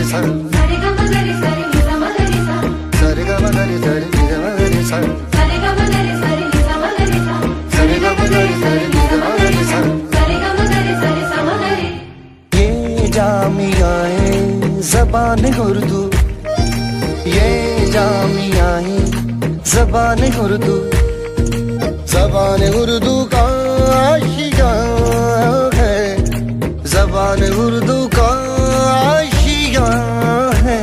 सा रे ग म ग रे सा रे नि सा म ग रे सा सा रे ग म ग रे सा रे नि सा म ग रे सा सा रे ग म ग रे सा रे नि सा म ग रे सा सा रे ग म ग रे सा रे नि सा म ग रे सा सा रे ग म ग रे सा रे सा म ग रे। ये जामियाए ज़बान उर्दू, ये जामियाए ज़बान उर्दू, ज़बान उर्दू का आशिया है, ज़बान उर्दू का आशिया है।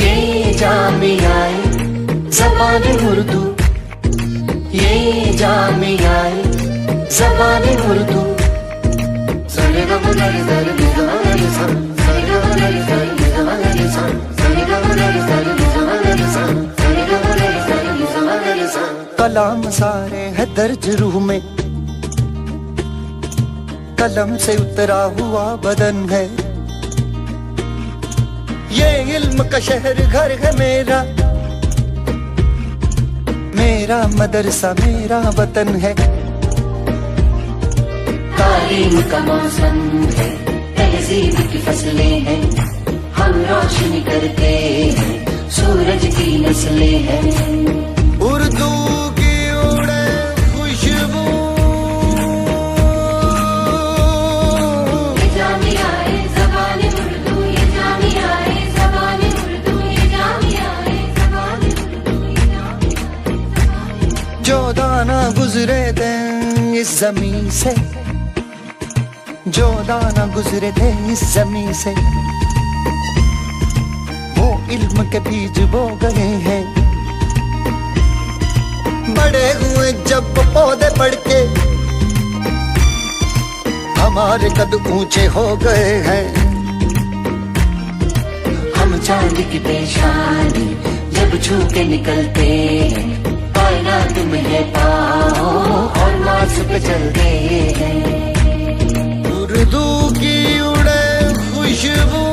ये जामियाए ज़बान उर्दू, ये जामियाए ज़बान उर्दू, सा रे ग म ग रे सा रे नि सा म ग रे सा सा रे ग म ग रे सा रे नि सा म ग रे सा सा रे ग म ग रे सा रे नि सा म ग रे सा सा रे ग म ग रे सा रे नि सा म ग रे सा। कलाम सारे है दर्ज रूह में, कलम से उतरा हुआ बदन है। ये इल्म का शहर घर है मेरा, मेरा मदरसा मेरा वतन है। तालीम का मौसम है, तहजीब की फसलें हैं, हम रोशनी करते हैं, सूरज की नस्लें हैं। उर्दू की उड़े खुशबू, ये जामियाए ज़बान उर्दू, ये जामियाए ज़बान उर्दू, ये जामियाए ज़बान उर्दू, ये जामियाए ज़बान। जो दाना गुजरे थे इस ज़मीं से, जो दाना गुजरे थे इस ज़मीं से, वो इल्म के बीज बो गए हैं। बड़े हुए जब पौधे बढ़ के, हमारे कद ऊंचे हो गए हैं। हम चांद की पेशानी जब छू के निकलते हैं, कायनात में है पाँव और मार्स पे चलते हैं। उर्दू की उड़े खुशबू,